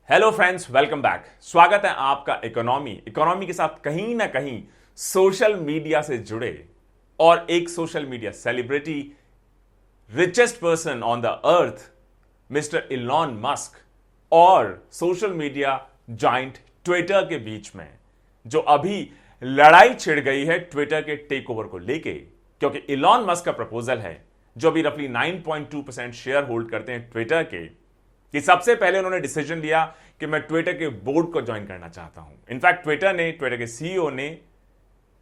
Hello friends, welcome back. स्वागत है आपका इकोनॉमी के साथ कहीं ना कहीं सोशल मीडिया से जुड़े और एक social media celebrity, richest person on the earth mister Elon Musk और सोशल मीडिया जाइंट ट्विटर के बीच में जो अभी लड़ाई छिड़ गई है ट्विटर के टेक ओवर को लेके, क्योंकि इलॉन मस्क का प्रपोजल है जो अभी रफली 9.2% शेयर होल्ड करते हैं ट्विटर के, कि सबसे पहले उन्होंने डिसीजन लिया कि मैं ट्विटर के बोर्ड को ज्वाइन करना चाहता हूं। इनफैक्ट ट्विटर के सीईओ ने,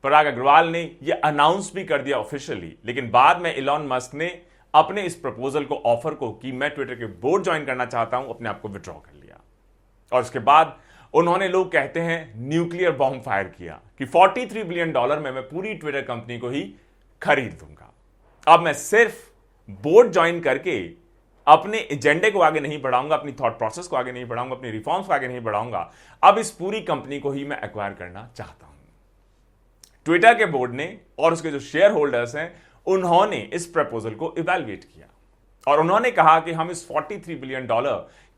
पराग अग्रवाल ने यह अनाउंस भी कर दिया ऑफिशियली, लेकिन बाद में इलॉन मस्क ने अपने इस प्रपोजल को, ऑफर को कि मैं ट्विटर के बोर्ड ज्वाइन करना चाहता हूं, अपने आप को विड्रॉ कर लिया। और उसके बाद उन्होंने, लोग कहते हैं, न्यूक्लियर बॉम्ब फायर किया कि $43 बिलियन में मैं पूरी ट्विटर कंपनी को ही खरीद दूंगा। अब मैं सिर्फ बोर्ड ज्वाइन करके अपने एजेंडे को आगे नहीं बढ़ाऊंगा, अपनी थॉट प्रोसेस को आगे नहीं बढ़ाऊंगा, अपनी रिफॉर्म्स को आगे नहीं बढ़ाऊंगा, अब इस पूरी कंपनी को ही मैं एक्वायर करना चाहता हूं। ट्विटर के बोर्ड ने और उसके जो शेयर होल्डर्स हैं, उन्होंने इस प्रपोजल को इवैल्यूएट किया और उन्होंने कहा कि हम इस $43 बिलियन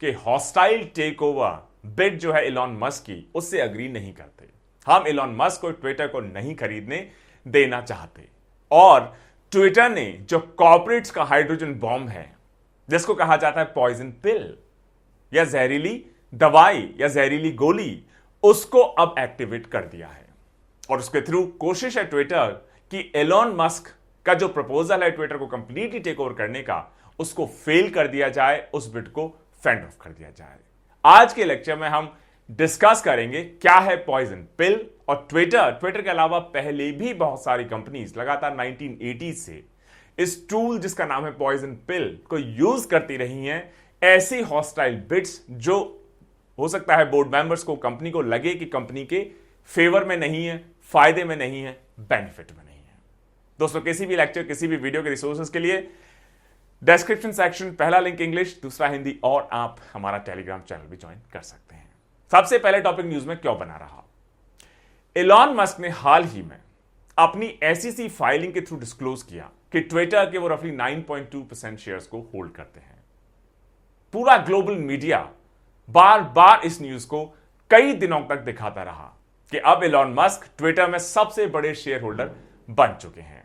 के हॉस्टाइल टेक ओवर बिड जो है इलॉन मस्क की, उससे अग्री नहीं करते। हम इलॉन मस्क को ट्विटर को नहीं खरीदने देना चाहते। और ट्विटर ने जो कॉर्पोरेट्स का हाइड्रोजन बॉम्ब है, जिसको कहा जाता है पॉइजन पिल या जहरीली दवाई या जहरीली गोली, उसको अब एक्टिवेट कर दिया है। और उसके थ्रू कोशिश है ट्विटर कि एलोन मस्क का जो प्रपोजल है ट्विटर को कंप्लीटली टेक ओवर करने का, उसको फेल कर दिया जाए, उस बिट को फेंड ऑफ कर दिया जाए। आज के लेक्चर में हम डिस्कस करेंगे क्या है पॉइजन पिल। और ट्विटर के अलावा पहले भी बहुत सारी कंपनीज लगातार 1980 से इस टूल जिसका नाम है पॉइजन पिल को यूज करती रही हैं, ऐसी हॉस्टाइल बिट्स जो हो सकता है बोर्ड मेंबर्स को, कंपनी को लगे कि कंपनी के फेवर में नहीं है, फायदे में नहीं है, बेनिफिट में नहीं है। दोस्तों, किसी भी लेक्चर, किसी भी वीडियो के रिसोर्सेज के लिए डिस्क्रिप्शन सेक्शन, पहला लिंक इंग्लिश, दूसरा हिंदी, और आप हमारा टेलीग्राम चैनल भी ज्वाइन कर सकते हैं। सबसे पहले टॉपिक न्यूज में क्यों बना रहा। इलॉन मस्क ने हाल ही में अपनी SEC फाइलिंग के थ्रू डिस्क्लोज किया कि ट्विटर के वो रफली 9.2% शेयर्स को होल्ड करते हैं। पूरा ग्लोबल मीडिया बार बार इस न्यूज को कई दिनों तक दिखाता रहा कि अब इलॉन मस्क ट्विटर में सबसे बड़े शेयर होल्डर बन चुके हैं।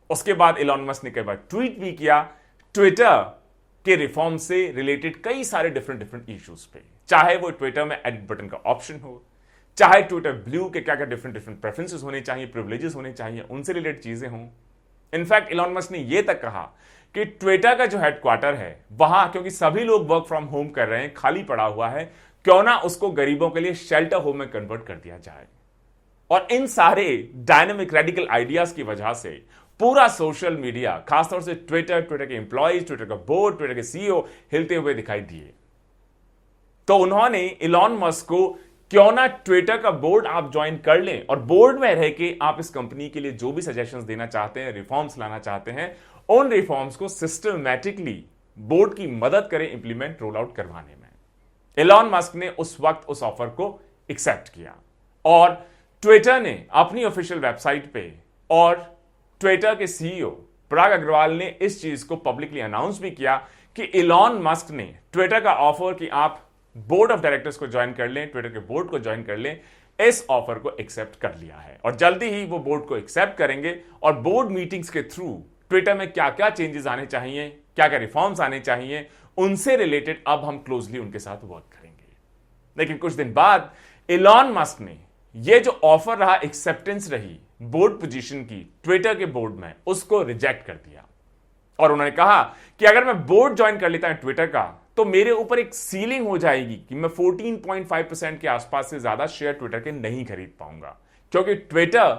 उसके बाद इलॉन मस्क ने कई बार ट्वीट भी किया ट्विटर के रिफॉर्म से रिलेटेड कई सारे डिफरेंट इश्यूज पे, चाहे वो ट्विटर में एडिट बटन का ऑप्शन हो, चाहे ट्विटर ब्लू के क्या क्या डिफरेंट प्रेफरेंसेस होने चाहिए, प्रिविलेजेस होने चाहिए, उनसे रिलेटेड चीजें हों। इनफैक्ट इलॉन मस्क ने यह तक कहा कि ट्विटर का जो हेडक्वार्टर है वहां, क्योंकि सभी लोग वर्क फ्रॉम होम कर रहे हैं, खाली पड़ा हुआ है, क्यों ना उसको गरीबों के लिए शेल्टर होम में कन्वर्ट कर दिया जाए। और इन सारे डायनेमिक रेडिकल आइडियाज की वजह से पूरा सोशल मीडिया, खासतौर से ट्विटर के एम्प्लॉयज, ट्विटर का बोर्ड, ट्विटर के सीईओ हिलते हुए दिखाई दिए। तो उन्होंने इलॉन मस्क को, क्यों ना ट्विटर का बोर्ड आप ज्वाइन कर लें और बोर्ड में रह के आप इस कंपनी के लिए जो भी सजेशंस देना चाहते हैं, रिफॉर्म्स लाना चाहते हैं, उन रिफॉर्म्स को सिस्टमैटिकली बोर्ड की मदद करें इंप्लीमेंट, रोल आउट करवाने में। इलॉन मस्क ने उस वक्त उस ऑफर को एक्सेप्ट किया और ट्विटर ने अपनी ऑफिशियल वेबसाइट पे और ट्विटर के सीईओ पराग अग्रवाल ने इस चीज को पब्लिकली अनाउंस भी किया कि इलॉन मस्क ने ट्विटर का ऑफर कि आप बोर्ड ऑफ डायरेक्टर्स को ज्वाइन कर लें, ट्विटर के बोर्ड को ज्वाइन कर लें, इस ऑफर को एक्सेप्ट कर लिया है। और जल्दी ही वो बोर्ड को एक्सेप्ट करेंगे और बोर्ड मीटिंग्स के थ्रू ट्विटर में क्या क्या चेंजेस आने चाहिए, क्या क्या रिफॉर्म्स आने चाहिए, उनसे रिलेटेड अब हम क्लोजली उनके साथ वर्क करेंगे। लेकिन कुछ दिन बाद इलॉन मस्क ने ये जो ऑफर रहा, एक्सेप्टेंस रही बोर्ड पोजीशन की ट्विटर के बोर्ड में, उसको रिजेक्ट कर दिया। और उन्होंने कहा कि अगर मैं बोर्ड ज्वाइन कर लेता हूं ट्विटर का, तो मेरे ऊपर एक सीलिंग हो जाएगी कि मैं 14.5% के आसपास से ज्यादा शेयर ट्विटर के नहीं खरीद पाऊंगा, क्योंकि ट्विटर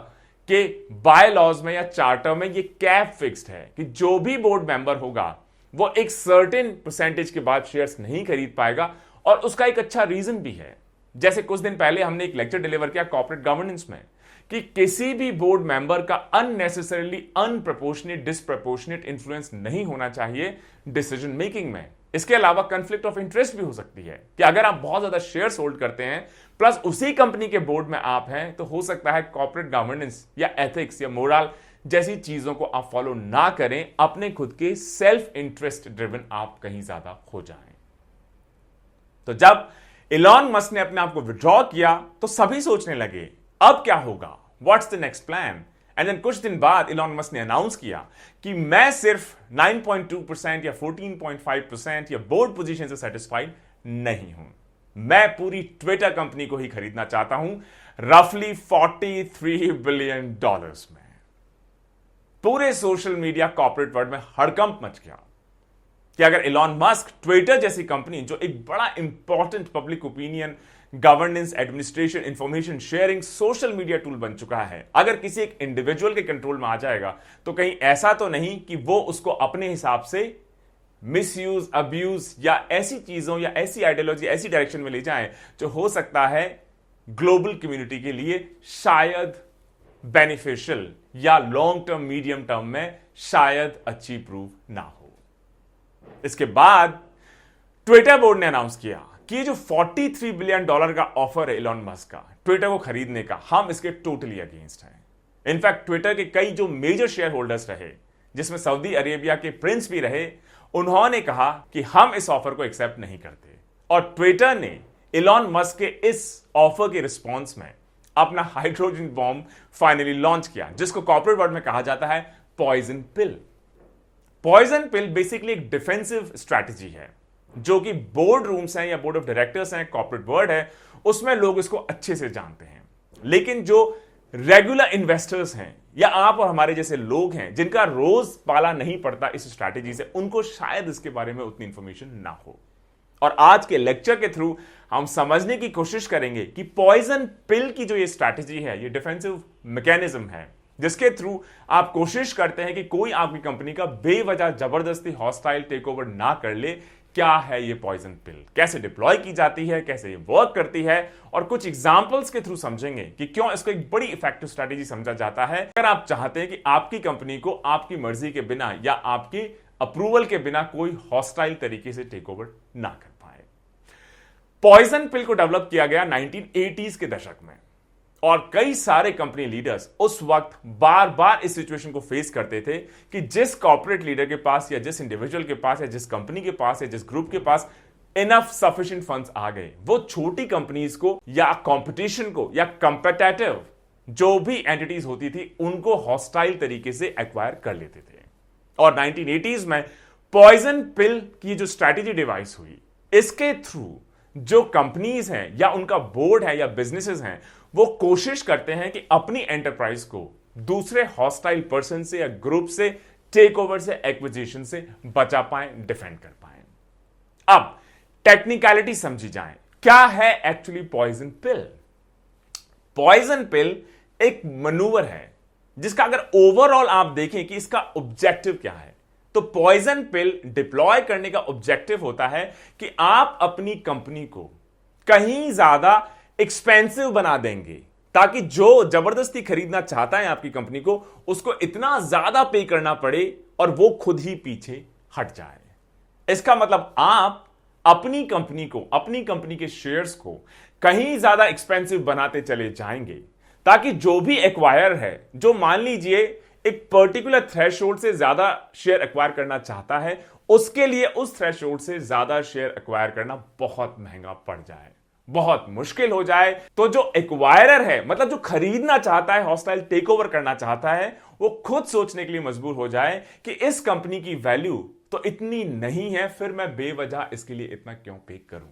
के बाय लॉज में या चार्टर में ये कैप फिक्स्ड है कि जो भी बोर्ड मेंबर होगा वो एक सर्टेन परसेंटेज के बाद शेयर्स नहीं खरीद पाएगा। और उसका एक अच्छा रीजन भी है। जैसे कुछ दिन पहले हमने एक लेक्चर डिलीवर किया कॉर्पोरेट गवर्नेंस में कि किसी भी बोर्ड मेंबर का अननेसेसरली अनप्रपोर्शनेट, डिसप्रपोर्शनेट इंफ्लुएंस नहीं होना चाहिए डिसीजन मेकिंग में। इसके अलावा कंफ्लिक्ट ऑफ इंटरेस्ट भी हो सकती है कि अगर आप बहुत ज्यादा शेयर्स होल्ड करते हैं प्लस उसी कंपनी के बोर्ड में आप हैं, तो हो सकता है कॉर्पोरेट गवर्नेंस या एथिक्स या मोरल जैसी चीजों को आप फॉलो ना करें, अपने खुद के सेल्फ इंटरेस्ट ड्रिवन आप कहीं ज्यादा हो जाएं। तो जब इलॉन मस्क ने अपने आप को विड्रॉ किया तो सभी सोचने लगे अब क्या होगा, what's the next plan. And then कुछ दिन बाद इलॉन मस्क ने अनाउंस किया कि मैं सिर्फ 9.2% या 14.5% या बोर्ड पोजीशन से सेटिस्फाइड नहीं हूं, मैं पूरी ट्विटर कंपनी को ही खरीदना चाहता हूं रफली $43 बिलियन में। पूरे सोशल मीडिया कॉर्पोरेट वर्ल्ड में हड़कंप मच गया कि अगर इलॉन मस्क ट्विटर जैसी कंपनी जो एक बड़ा important public opinion, governance, administration, information sharing social media tool बन चुका है, अगर किसी एक इंडिविजुअल के कंट्रोल में आ जाएगा तो कहीं ऐसा तो नहीं कि वो उसको अपने हिसाब से मिसयूज, अब्यूज या ऐसी चीजों या ऐसी आइडियोलॉजी, ऐसी डायरेक्शन में ले जाएं जो हो सकता है ग्लोबल कम्युनिटी के लिए शायद बेनिफिशियल या लॉन्ग टर्म, मीडियम टर्म में शायद अच्छी प्रूव ना हो। इसके बाद ट्विटर बोर्ड ने अनाउंस किया कि ये जो $43 बिलियन का ऑफर है इलॉन मस्क का ट्विटर को खरीदने का, हम इसके टोटली अगेंस्ट हैं। इनफैक्ट ट्विटर के कई जो मेजर शेयर होल्डर्स रहे, जिसमें सऊदी अरेबिया के प्रिंस भी रहे, उन्होंने कहा कि हम इस ऑफर को एक्सेप्ट नहीं करते। और ट्विटर ने इलॉन मस्क के इस ऑफर के रिस्पॉन्स में अपना हाइड्रोजन बॉम्ब फाइनली लॉन्च किया, जिसको कॉर्पोरेट वर्ल्ड में कहा जाता है पॉइजन पिल। पॉइजन पिल बेसिकली एक डिफेंसिव स्ट्रैटेजी है जो कि बोर्ड रूम्स हैं या बोर्ड ऑफ डायरेक्टर्स हैं, कॉर्पोरेट वर्ल्ड है, उसमें लोग इसको अच्छे से जानते हैं। लेकिन जो रेगुलर इन्वेस्टर्स हैं या आप और हमारे जैसे लोग हैं जिनका रोज पाला नहीं पड़ता इस स्ट्रैटेजी से, उनको शायद इसके बारे में उतनी इंफॉर्मेशन ना हो। और आज के लेक्चर के थ्रू हम समझने की कोशिश करेंगे कि पॉइजन पिल की जो ये स्ट्रैटेजी है, ये डिफेंसिव मैकेनिज्म है जिसके थ्रू आप कोशिश करते हैं कि कोई आपकी कंपनी का बेवजह जबरदस्ती हॉस्टाइल टेकओवर ना कर ले। क्या है ये पॉइजन पिल, कैसे डिप्लॉय की जाती है, कैसे ये वर्क करती है, और कुछ एग्जांपल्स के थ्रू समझेंगे कि क्यों इसको एक बड़ी इफेक्टिव स्ट्रैटेजी समझा जाता है अगर आप चाहते हैं कि आपकी कंपनी को आपकी मर्जी के बिना या आपकी अप्रूवल के बिना कोई हॉस्टाइल तरीके से टेक ओवर ना कर पाए। पॉइजन पिल को डेवलप किया गया 1980s के दशक में, और कई सारे कंपनी लीडर्स उस वक्त बार बार इस सिचुएशन को फेस करते थे कि जिस कॉर्पोरेट लीडर के पास या जिस इंडिविजुअल के पास या जिस कंपनी के पास या जिस ग्रुप के पास इनफ सफिशिएंट फंड्स आ गए, वो छोटी कंपनीज को या कंपटीशन को या कंपेटिटिव जो भी एंटिटीज होती थी उनको हॉस्टाइल तरीके से एक्वायर कर लेते थे। और 1980s में पॉइजन पिल की जो स्ट्रैटेजी डिवाइस हुई, इसके थ्रू जो कंपनीज हैं या उनका बोर्ड है या बिजनेसेस हैं, वो कोशिश करते हैं कि अपनी एंटरप्राइज को दूसरे हॉस्टाइल पर्सन से या ग्रुप से, टेक ओवर से, एक्विजिशन से बचा पाए, डिफेंड कर पाए। अब टेक्निकलिटी समझी जाए, क्या है एक्चुअली पॉइजन पिल। पॉइजन पिल एक मनूवर है जिसका अगर ओवरऑल आप देखें कि इसका ऑब्जेक्टिव क्या है, तो पॉइजन पिल डिप्लॉय करने का ऑब्जेक्टिव होता है कि आप अपनी कंपनी को कहीं ज्यादा एक्सपेंसिव बना देंगे ताकि जो जबरदस्ती खरीदना चाहता है आपकी कंपनी को, उसको इतना ज्यादा पे करना पड़े और वो खुद ही पीछे हट जाए। इसका मतलब आप अपनी कंपनी को, अपनी कंपनी के शेयर्स को कहीं ज्यादा एक्सपेंसिव बनाते चले जाएंगे ताकि जो भी एक्वायर है, जो मान लीजिए एक पर्टिकुलर थ्रेशोल्ड से ज्यादा शेयर एक्वायर करना चाहता है, उसके लिए उस थ्रेशोल्ड से ज्यादा शेयर एक्वायर करना बहुत महंगा पड़ जाए, बहुत मुश्किल हो जाए। तो जो एक्वायरर है, मतलब जो खरीदना चाहता है, हॉस्टाइल टेक ओवर करना चाहता है, वो खुद सोचने के लिए मजबूर हो जाए कि इस कंपनी की वैल्यू तो इतनी नहीं है, फिर मैं बेवजह इसके लिए इतना क्यों पे करूं।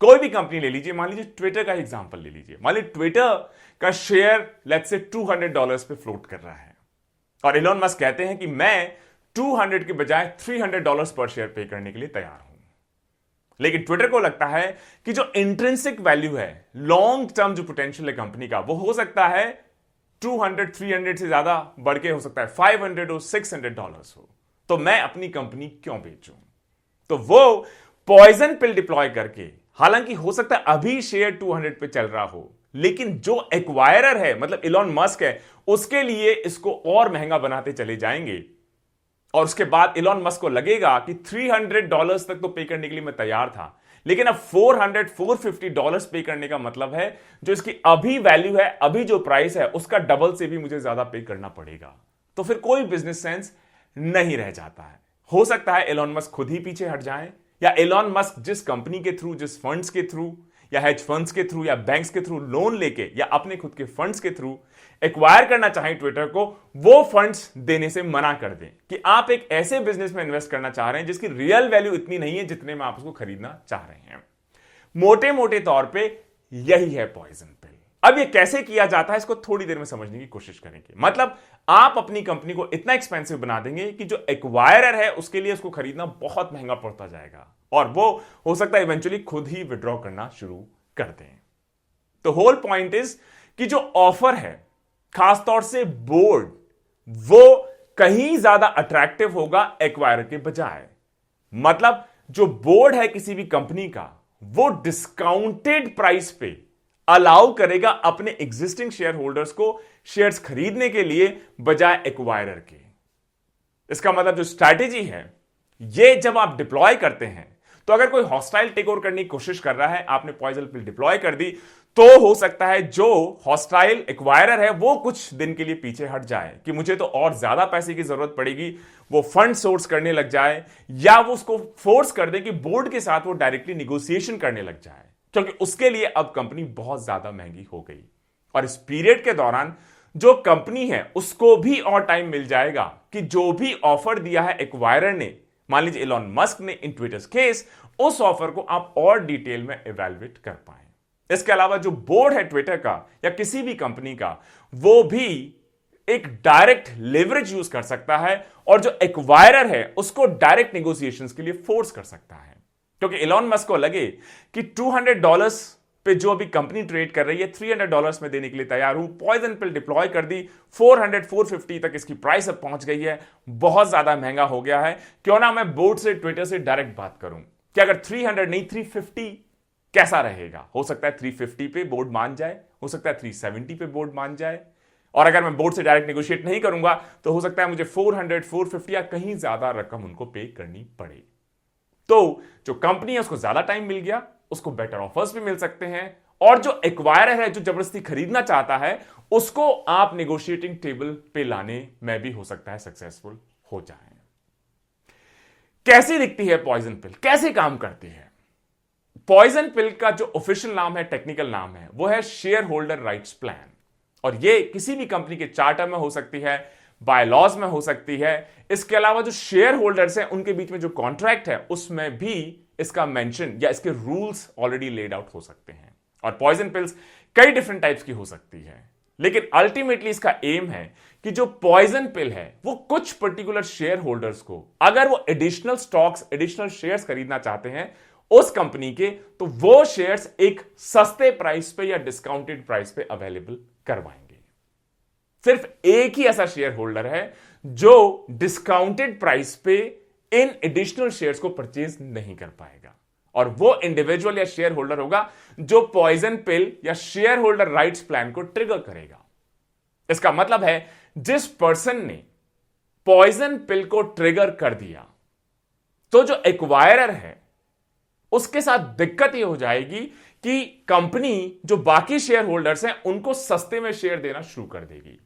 कोई भी कंपनी ले लीजिए, मान लीजिए ट्विटर का एग्जांपल ले लीजिए। मान लीजिए ट्विटर का शेयर लेट्स से $200 पे फ्लोट कर रहा है और इलॉन मस्क कहते हैं कि मैं 200 के बजाय $300 पर शेयर पे करने के लिए तैयार हूं। लेकिन ट्विटर को लगता है कि जो इंट्रिंसिक वैल्यू है, लॉन्ग टर्म जो पोटेंशियल है कंपनी का, वो हो सकता है 200-300 से ज्यादा बढ़ के हो सकता है 500 हो, $600 हो, तो मैं अपनी कंपनी क्यों बेचूं। तो वो पॉइजन पिल डिप्लॉय करके, हालांकि हो सकता है अभी शेयर 200 पे चल रहा हो, लेकिन जो एक्वायरर है, मतलब इलॉन मस्क है, उसके लिए इसको और महंगा बनाते चले जाएंगे। और उसके बाद इलॉन मस्क को लगेगा कि $300 तक तो पे करने के लिए मैं तैयार था, लेकिन अब $400-450 पे करने का मतलब है जो इसकी अभी वैल्यू है, अभी जो प्राइस है, उसका डबल से भी मुझे ज्यादा पे करना पड़ेगा। तो फिर कोई बिजनेस सेंस नहीं रह जाता है। हो सकता है इलॉन मस्क खुद ही पीछे हट जाए, या एलॉन मस्क जिस कंपनी के थ्रू, जिस फंड्स के थ्रू या हेज फंड्स के थ्रू या बैंक्स के थ्रू लोन लेके या अपने खुद के फंड्स के थ्रू एक्वायर करना चाहें ट्विटर को, वो फंड्स देने से मना कर दें कि आप एक ऐसे बिजनेस में इन्वेस्ट करना चाह रहे हैं जिसकी रियल वैल्यू इतनी नहीं है जितने में आप उसको खरीदना चाह रहे हैं। मोटे मोटे तौर पे यही है पॉइजन पिल। अब ये कैसे किया जाता है इसको थोड़ी देर में समझने की कोशिश करेंगे। मतलब आप अपनी कंपनी को इतना एक्सपेंसिव बना देंगे कि जो एक्वायरर है उसके लिए उसको खरीदना बहुत महंगा पड़ता जाएगा और वो हो सकता है इवेंचुअली खुद ही विड्रॉ करना शुरू कर दें। तो होल पॉइंट इज कि जो ऑफर है खासतौर से बोर्ड, वो कहीं ज्यादा अट्रैक्टिव होगा एक्वायरर के बजाय। मतलब जो बोर्ड है किसी भी कंपनी का, वो डिस्काउंटेड प्राइस पे अलाउ करेगा अपने एग्जिस्टिंग शेयर होल्डर्स को शेयर्स खरीदने के लिए बजाय एक्वायरर के। इसका मतलब जो स्ट्रैटेजी है ये जब आप डिप्लॉय करते हैं, तो अगर कोई हॉस्टाइल टेक ओवर करने की कोशिश कर रहा है, आपने पॉइजन पिल डिप्लॉय कर दी, तो हो सकता है जो हॉस्टाइल एक्वायरर है वो कुछ दिन के लिए पीछे हट जाए कि मुझे तो और ज्यादा पैसे की जरूरत पड़ेगी, वो फंड सोर्स करने लग जाए या वो उसको फोर्स कर दे कि बोर्ड के साथ वो डायरेक्टली निगोशिएशन करने लग जाए, क्योंकि उसके लिए अब कंपनी बहुत ज्यादा महंगी हो गई। और इस पीरियड के दौरान जो कंपनी है उसको भी और टाइम मिल जाएगा कि जो भी ऑफर दिया है एक्वायरर ने, मान लीजिए एलॉन मस्क ने इन ट्विटर्स केस, उस ऑफर को आप और डिटेल में इवैल्यूएट कर पाए। इसके अलावा जो बोर्ड है ट्विटर का या किसी भी कंपनी का, वो भी एक डायरेक्ट लेवरेज यूज कर सकता है और जो एक्वायरर है उसको डायरेक्ट नेगोशिएशंस के लिए फोर्स कर सकता है। क्योंकि एलॉन मस्क को लगे कि $200 पे जो अभी कंपनी ट्रेड कर रही है, $300 में देने के लिए तैयार हूं, पॉइजन पिल डिप्लॉय कर दी, 400-450 तक इसकी प्राइस अब पहुंच गई है, बहुत ज्यादा महंगा हो गया है, क्यों ना मैं बोर्ड से, ट्विटर से डायरेक्ट बात करूं कि अगर 300 नहीं 350 कैसा रहेगा। हो सकता है 350 पे बोर्ड मान जाए, हो सकता है 370 पे बोर्ड मान जाए, और अगर मैं बोर्ड से डायरेक्ट नेगोशिएट नहीं करूंगा तो हो सकता है मुझे 400-450 या कहीं ज्यादा रकम उनको पे करनी पड़े। तो जो कंपनी है उसको ज्यादा टाइम मिल गया, उसको बेटर ऑफर्स भी मिल सकते हैं, और जो एक्वायरर है जो जबरदस्ती खरीदना चाहता है उसको आप नेगोशिएटिंग टेबल पे लाने में भी हो सकता है सक्सेसफुल हो जाए। कैसी दिखती है पॉइजन पिल, कैसे काम करती है? पॉइजन पिल का जो ऑफिशियल नाम है, टेक्निकल नाम है, वो है शेयर होल्डर राइट्स प्लान, और ये किसी भी कंपनी के चार्टर में हो सकती है, बायलॉज में हो सकती है। इसके अलावा जो शेयर होल्डर्स हैं उनके बीच में जो कॉन्ट्रैक्ट है उसमें भी इसका मेंशन या इसके रूल्स ऑलरेडी लेड आउट हो सकते हैं। और पॉइजन पिल्स कई डिफरेंट टाइप्स की हो सकती है, लेकिन अल्टीमेटली इसका एम है कि जो पॉइजन पिल है वो कुछ पर्टिकुलर शेयर होल्डर्स को, अगर वो एडिशनल स्टॉक्स, एडिशनल शेयर्स खरीदना चाहते हैं उस कंपनी के, तो वो शेयर्स एक सस्ते प्राइस पे या डिस्काउंटेड प्राइस पे अवेलेबल करवाएंगे। सिर्फ एक ही ऐसा शेयर होल्डर है जो डिस्काउंटेड प्राइस पे इन एडिशनल शेयर्स को परचेज नहीं कर पाएगा, और वो इंडिविजुअल या शेयर होल्डर होगा जो पॉइजन पिल या शेयर होल्डर राइट्स प्लान को ट्रिगर करेगा। इसका मतलब है जिस पर्सन ने पॉइजन पिल को ट्रिगर कर दिया, तो जो एक्वायरर है उसके साथ दिक्कत यह हो जाएगी कि कंपनी जो बाकी शेयर होल्डर्स हैं उनको सस्ते में शेयर देना शुरू कर देगी।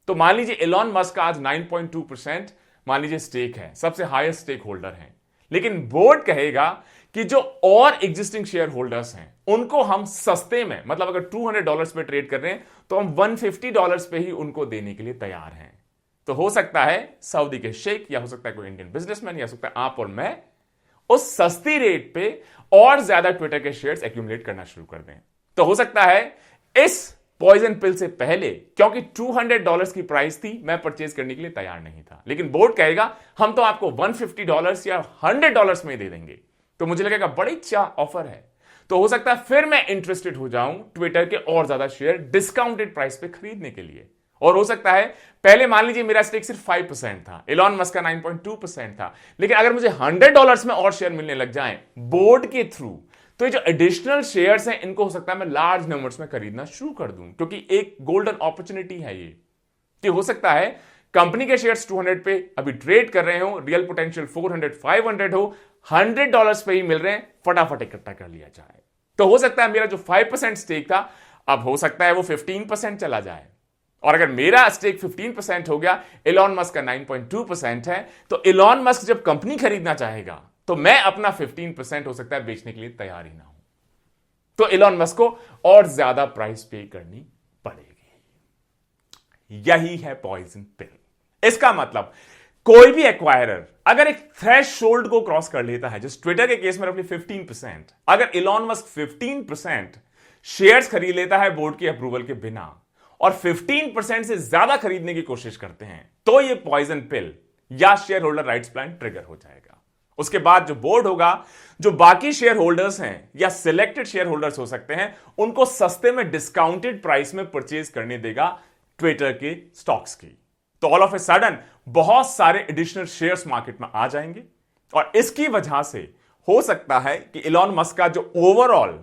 तो मान लीजिए एलॉन मस्क का आज 9.2% मान लीजिए स्टेक है, सबसे हाईएस्ट स्टेक होल्डर है, लेकिन बोर्ड कहेगा कि जो और एग्जिस्टिंग शेयर होल्डर्स हैं उनको हम सस्ते में, मतलब अगर $200 पे ट्रेड कर रहे हैं तो हम $150 पे ही उनको देने के लिए तैयार हैं। तो हो सकता है सऊदी के शेख, या हो सकता है कोई इंडियन बिजनेसमैन, या हो सकता है आप और मैं उस सस्ती रेट पे और ज्यादा ट्विटर के शेयर्स एक्यूमुलेट करना शुरू कर दें। तो हो सकता है इस पॉइजन पिल से पहले, क्योंकि $200 की प्राइस थी, मैं परचेज करने के लिए तैयार नहीं था, लेकिन बोर्ड कहेगा हम तो आपको $150 या $100 में दे देंगे, तो मुझे लगेगा बड़ी अच्छा ऑफर है, तो हो सकता है फिर मैं इंटरेस्टेड हो जाऊं ट्विटर के और ज्यादा शेयर डिस्काउंटेड प्राइस पे खरीदने के लिए। और हो सकता है पहले मान लीजिए मेरा स्टेक सिर्फ 5% था, एलॉन मस्क का 9.2% था, लेकिन अगर मुझे $100 में और शेयर मिलने लग जाएं बोर्ड के थ्रू, तो ये जो एडिशनल शेयर्स हैं इनको हो सकता है मैं लार्ज नंबर्स में खरीदना शुरू कर दूं, क्योंकि एक गोल्डन अपॉर्चुनिटी है ये कि हो सकता है कंपनी के शेयर्स 200 पे अभी ट्रेड कर रहे हो, रियल पोटेंशियल 400-500 हो, $100 पे ही मिल रहे हैं, फटाफट इकट्ठा कर लिया जाए। तो हो सकता है मेरा जो 5% स्टेक था अब हो सकता है वो 15% चला जाए, और अगर मेरा स्टेक 15% हो गया, एलॉन मस्क का 9.2% है, तो एलॉन मस्क जब कंपनी खरीदना चाहेगा तो मैं अपना 15% हो सकता है बेचने के लिए तैयार ही ना हूं, तो इलॉन मस्क को और ज्यादा प्राइस पे करनी पड़ेगी। यही है पॉइजन पिल। इसका मतलब कोई भी एक्वायरर अगर एक थ्रेशोल्ड को क्रॉस कर लेता है, जिस ट्विटर के केस में रफली 15%, अगर इलॉन मस्क 15% शेयर्स खरीद लेता है बोर्ड की अप्रूवल के बिना और 15% से ज्यादा खरीदने की कोशिश करते हैं, तो यह पॉइजन पिल या share holder rights plan trigger हो जाएगा। उसके बाद जो बोर्ड होगा, जो बाकी शेयर होल्डर्स हैं या सिलेक्टेड शेयर होल्डर्स हो सकते हैं, उनको सस्ते में डिस्काउंटेड प्राइस में परचेज करने देगा ट्विटर के स्टॉक्स की। तो ऑल ऑफ ए सडन बहुत सारे एडिशनल शेयर्स मार्केट में आ जाएंगे और इसकी वजह से हो सकता है कि इलॉन मस्क का जो ओवरऑल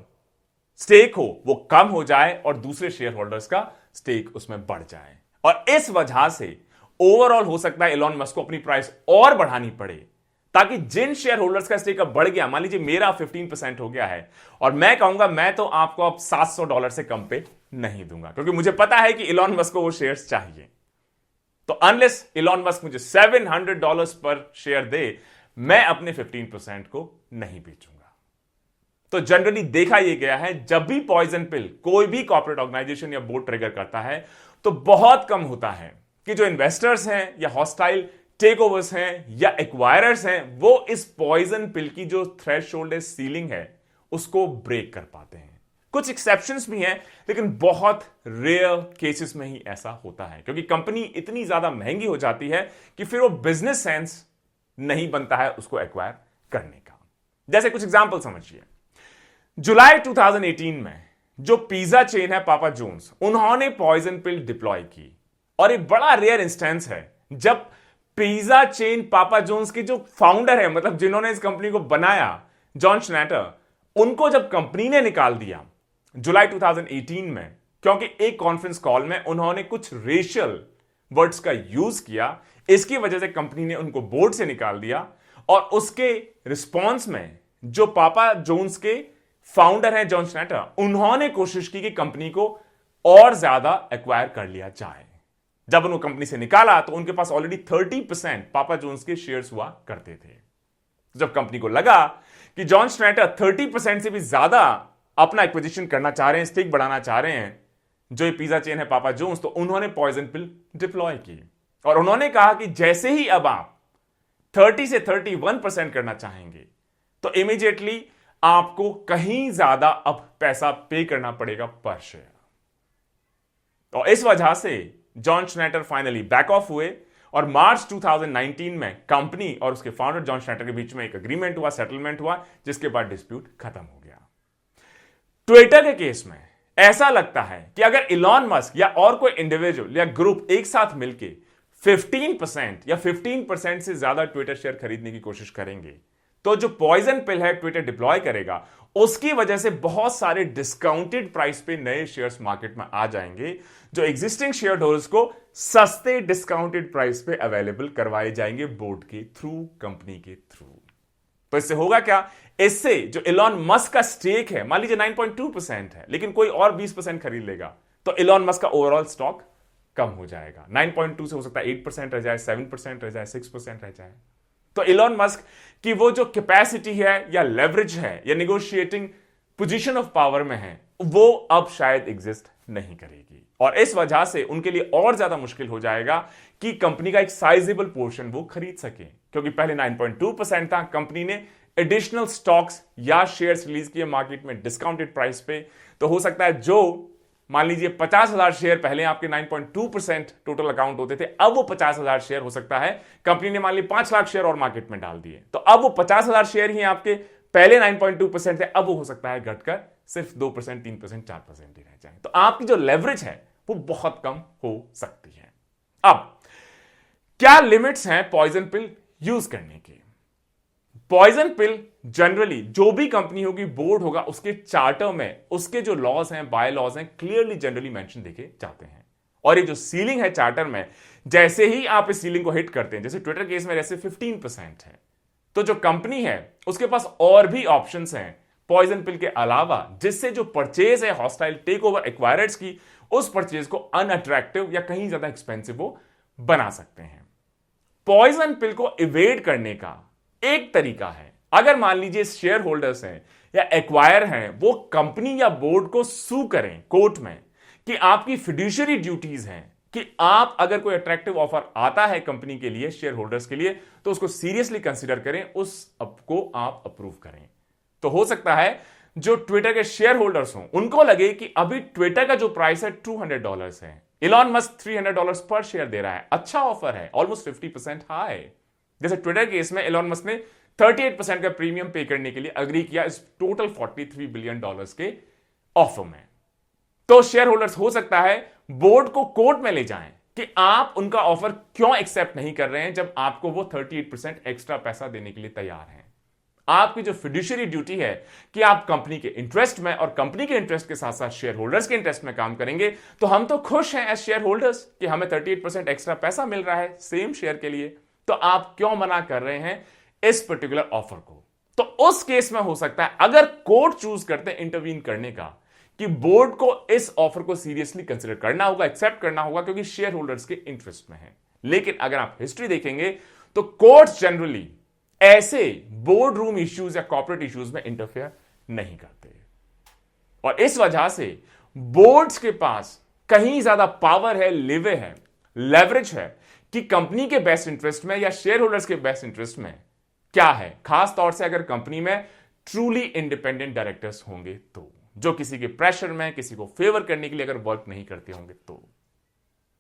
स्टेक हो वो कम हो जाए और दूसरे शेयर होल्डर्स का स्टेक उसमें बढ़ जाए, और इस वजह से ओवरऑल हो सकता है इलॉन मस्क को अपनी प्राइस और बढ़ानी पड़े, ताकि जिन शेयर होल्डर्स का स्टेक अब बढ़ गया, मान लीजिए मेरा 15% हो गया है और मैं कहूंगा मैं तो आपको अब $700 से कम पे नहीं दूंगा, क्योंकि मुझे पता है कि इलॉन मस्क को वो शेयर्स चाहिए। तो अनलेस इलॉन मस्क मुझे $700 पर शेयर दे, मैं अपने 15% को नहीं बेचूंगा। तो जनरली देखा यह गया है, जब भी पॉइजन पिल कोई भी कॉर्पोरेट ऑर्गेनाइजेशन या बोर्ड ट्रिगर करता है, तो बहुत कम होता है कि जो इन्वेस्टर्स हैं या हॉस्टाइल टेक ओवर्स हैं या एक्वायरर्स हैं, वो इस पॉइजन पिल की जो थ्रेशोल्ड सीलिंग है उसको ब्रेक कर पाते हैं। कुछ एक्सेप्शंस भी हैं, लेकिन बहुत रेयर केसेस में ही ऐसा होता है, क्योंकि कंपनी इतनी ज्यादा महंगी हो जाती है कि फिर वो बिजनेस सेंस नहीं बनता है उसको एक्वायर करने का। जैसे कुछ एग्जांपल समझिए। जुलाई 2018 में जो पिज्जा चेन है पापा जोन्स, उन्होंने पॉइजन पिल डिप्लॉय की, और एक बड़ा रेयर इंस्टेंस है जब पिज्जा चेन पापा जोन्स के जो फाउंडर है, मतलब जिन्होंने इस कंपनी को बनाया, जॉन श्नैटर, उनको जब कंपनी ने निकाल दिया जुलाई 2018 में, क्योंकि एक कॉन्फ्रेंस कॉल में उन्होंने कुछ रेशियल वर्ड्स का यूज किया, इसकी वजह से कंपनी ने उनको बोर्ड से निकाल दिया। और उसके रिस्पॉन्स में जो पापा जोन्स के फाउंडर हैं जॉन श्नैटर, उन्होंने कोशिश की कि कंपनी को और ज्यादा एक्वायर कर लिया जाए। जब उन्होंने कंपनी से निकाला तो उनके पास ऑलरेडी 30% पापा जोन्स के शेयर्स हुआ करते थे। जब कंपनी को लगा कि जॉन श्नैटर 30% से भी ज्यादा अपना एक्विजिशन करना चाह रहे हैं, स्टेक बढ़ाना चाह रहे हैं, जो ये पिज्जा चेन है पापा जोन्स, तो उन्होंने पॉइजन पिल डिप्लॉय की और उन्होंने कहा कि जैसे ही अब आप 30 से 31% करना चाहेंगे, तो इमीडिएटली आपको कहीं ज्यादा अब पैसा पे करना पड़ेगा पर शेयर। और इस वजह से जॉन श्नैटर फाइनली बैक ऑफ हुए और मार्च 2019 में कंपनी और उसके फाउंडर जॉन श्नैटर के बीच में एक एग्रीमेंट हुआ, सेटलमेंट हुआ, जिसके बाद डिस्प्यूट खत्म हो गया। ट्विटर के केस में ऐसा लगता है कि अगर इलॉन मस्क या और कोई इंडिविजुअल या ग्रुप एक साथ मिलकर 15% या 15% से ज्यादा ट्विटर शेयर खरीदने की कोशिश करेंगे, तो जो पॉइजन पिल है ट्विटर डिप्लॉय करेगा, उसकी वजह से बहुत सारे डिस्काउंटेड प्राइस पे नए शेयर्स मार्केट में आ जाएंगे, जो एग्जिस्टिंग शेयर होल्डर्स को सस्ते डिस्काउंटेड प्राइस पे अवेलेबल करवाए जाएंगे बोर्ड के थ्रू, कंपनी के थ्रू। तो इससे होगा क्या? इससे जो इलॉन मस्क का स्टेक है, मान लीजिए 9.2% है, लेकिन कोई और 20% खरीद लेगा, तो इलॉन मस्क का ओवरऑल स्टॉक कम हो जाएगा। 9.2 से हो सकता है 8% रह जाए, 7% रह जाए, 6% रह जाए। तो इलॉन मस्क की वो जो कैपेसिटी है या लेवरेज है या निगोशिएटिंग पोजीशन ऑफ पावर में है, वो अब शायद एग्जिस्ट नहीं करेगी, और इस वजह से उनके लिए और ज्यादा मुश्किल हो जाएगा कि कंपनी का एक साइजेबल पोर्शन वो खरीद सके, क्योंकि पहले 9.2% था, कंपनी ने एडिशनल स्टॉक्स या शेयर्स रिलीज किए मार्केट में डिस्काउंटेड प्राइस पे। तो हो सकता है जो मान लीजिए 50,000 शेयर पहले आपके 9.2% टोटल अकाउंट होते थे, अब वो 50,000 शेयर हो सकता है कंपनी ने मान ली 5 लाख शेयर और मार्केट में डाल दिए, तो अब वो 50,000 शेयर ही आपके पहले 9.2% थे, अब वो हो सकता है घटकर सिर्फ 2%, 3%, 4% ही रह जाए। तो आपकी जो लेवरेज है वो बहुत कम हो सकती है। अब क्या लिमिट्स हैं पॉइजन पिल यूज करने के? पॉइजन पिल जनरली जो भी कंपनी होगी, बोर्ड होगा, उसके चार्टर में उसके जो लॉज हैं, बाय लॉज हैं, क्लियरली जनरली मेंशन देखे जाते हैं। और ये जो सीलिंग है चार्टर में, जैसे ही आप इस सीलिंग को हिट करते हैं, जैसे ट्विटर केस में जैसे 15% है, तो जो कंपनी है उसके पास और भी ऑप्शंस हैं पॉइजन पिल के अलावा, जिससे जो परचेज है हॉस्टाइल टेक ओवर एक्वायरर्स की, उस परचेज को अनअट्रैक्टिव या कहीं ज्यादा एक्सपेंसिव वो बना सकते हैं। पॉइजन पिल को इवेड करने का एक तरीका है अगर मान लीजिए शेयर होल्डर्स हैं या एक्वायर हैं, वो कंपनी या बोर्ड को सू करें कोर्ट में कि आपकी फिड्यूशियरी ड्यूटीज हैं, कि आप अगर कोई अट्रैक्टिव ऑफर आता है कंपनी के लिए, शेयर होल्डर्स के लिए, तो उसको सीरियसली कंसीडर करें, उस को आप अप्रूव करें। तो हो सकता है जो ट्विटर के शेयर होल्डर्स हों उनको लगे कि अभी ट्विटर का जो प्राइस है $200 है, इलॉन मस्क $300 पर शेयर दे रहा है, अच्छा ऑफर है, ऑलमोस्ट 50% हाई। जैसे ट्विटर केस में इलॉन मस्क ने 38% का प्रीमियम पे करने के लिए अग्री किया इस टोटल $43 बिलियन के ऑफर में। तो शेयर होल्डर्स हो सकता है बोर्ड को कोर्ट में ले जाएं कि आप उनका ऑफर क्यों एक्सेप्ट नहीं कर रहे हैं जब आपको वो 38% एक्स्ट्रा पैसा देने के लिए तैयार हैं। आपकी जो फिड्यूशियरी ड्यूटी है कि आप कंपनी के इंटरेस्ट में और कंपनी के इंटरेस्ट के साथ साथ शेयर होल्डर्स के इंटरेस्ट में काम करेंगे, तो हम तो खुश हैं एज शेयर होल्डर्स कि हमें 38% एक्स्ट्रा पैसा मिल रहा है सेम शेयर के लिए, तो आप क्यों मना कर रहे हैं इस पर्टिकुलर ऑफर को। तो उस केस में हो सकता है अगर कोर्ट चूज करते हैं इंटरवीन करने का, कि बोर्ड को इस ऑफर को सीरियसली कंसीडर करना होगा, एक्सेप्ट करना होगा, क्योंकि शेयर होल्डर्स के इंटरेस्ट में है। लेकिन अगर आप हिस्ट्री देखेंगे तो कोर्ट्स जनरली ऐसे बोर्ड रूम इश्यूज या कॉर्पोरेट इश्यूज में इंटरफेयर नहीं करते, और इस वजह से बोर्ड्स के पास कहीं ज्यादा पावर है, लेवे है, लेवरेज है कि कंपनी के बेस्ट इंटरेस्ट में या शेयर होल्डर्स के बेस्ट इंटरेस्ट में क्या है, खास तौर से अगर कंपनी में ट्रूली इंडिपेंडेंट डायरेक्टर्स होंगे, तो जो किसी के प्रेशर में, किसी को फेवर करने के लिए अगर वर्क नहीं करते होंगे। तो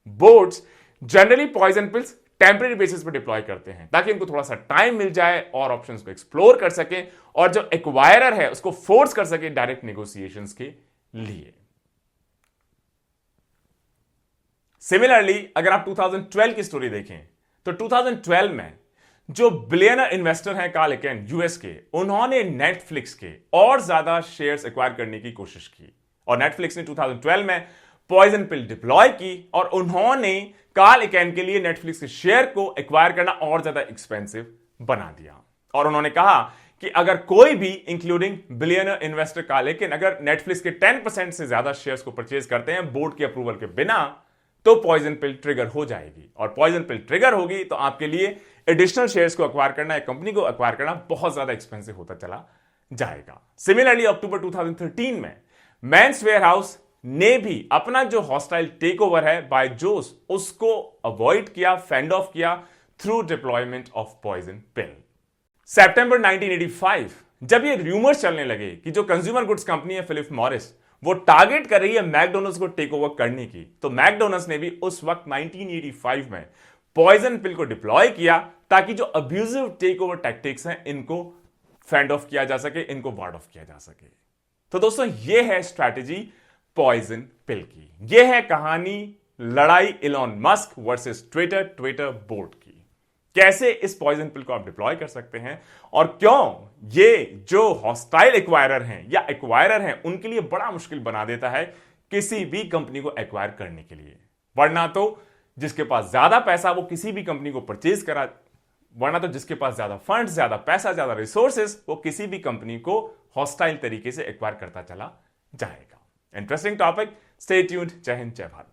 boards generally poison pills temporary basis पर डिप्लॉय करते हैं ताकि उनको थोड़ा सा टाइम मिल जाए और ऑप्शंस को एक्सप्लोर कर सके, और जो एक्वायरर है उसको फोर्स कर सके डायरेक्ट नेगोशिएशंस के लिए। सिमिलरली अगर आप 2012 की स्टोरी देखें तो 2012 में जो बिलियनर इन्वेस्टर हैं कार्ल इकेन यूएस के, उन्होंने नेटफ्लिक्स के और ज्यादा शेयर्स एक्वायर करने की कोशिश की, और नेटफ्लिक्स ने 2012 में पॉइजन पिल डिप्लॉय की, और उन्होंने कार्ल इकेन के लिए नेटफ्लिक्स के शेयर को एक्वायर करना और ज्यादा एक्सपेंसिव बना दिया। और उन्होंने कहा कि अगर कोई भी इंक्लूडिंग बिलियनर इन्वेस्टर कार्ल इकेन अगर नेटफ्लिक्स के 10% से ज्यादा शेयर्स को परचेज करते हैं बोर्ड के अप्रूवल के बिना, तो पॉइजन पिल ट्रिगर हो जाएगी, और पॉइजन पिल ट्रिगर होगी तो आपके लिए एडिशनल शेयर्स को एक्वायर करना या कंपनी को एक्वायर करना बहुत ज्यादा एक्सपेंसिव होता चला जाएगा। सिमिलरली अक्टूबर 2013 में मेंस वेयरहाउस ने भी अपना जो हॉस्टाइल टेक ओवर है बाय जोस, उसको अवॉइड किया, फेंड ऑफ किया थ्रू डिप्लॉयमेंट ऑफ पॉइजन पिल। सितंबर 1985 जब ये रूमर्स चलने लगे कि जो कंज्यूमर गुड्स कंपनी है फिलिप मॉरिस, वो टारगेट कर रही है मैकडोनल्ड्स को टेक ओवर करने की, तो मैकडोनल्ड्स ने भी उस वक्त 1985 में पॉइजन पिल को डिप्लॉय किया ताकि जो अब्यूजिव टेक ओवर टैक्टिक्स हैं इनको फेंड ऑफ किया जा सके, इनको वार्ड ऑफ किया जा सके। तो दोस्तों ये है स्ट्रैटेजी पॉइजन पिल की, ये है कहानी लड़ाई Elon Musk versus Twitter board की। कैसे इस पॉइजन पिल को आप डिप्लॉय कर सकते हैं, और क्यों ये जो हॉस्टाइल एक्वायरर हैं या एक्वायरर हैं उनके लिए बड़ा मुश्किल बना देता है किसी भी कंपनी को एक्वायर करने के लिए। वरना तो जिसके पास ज्यादा पैसा वो किसी भी कंपनी को परचेज करा, वरना तो जिसके पास ज्यादा फंड्स, ज्यादा पैसा, ज्यादा रिसोर्सेज, वो किसी भी कंपनी को हॉस्टाइल तरीके से एक्वायर करता चला जाएगा। Interesting topic, stay tuned. जय हिंद, जय भारत।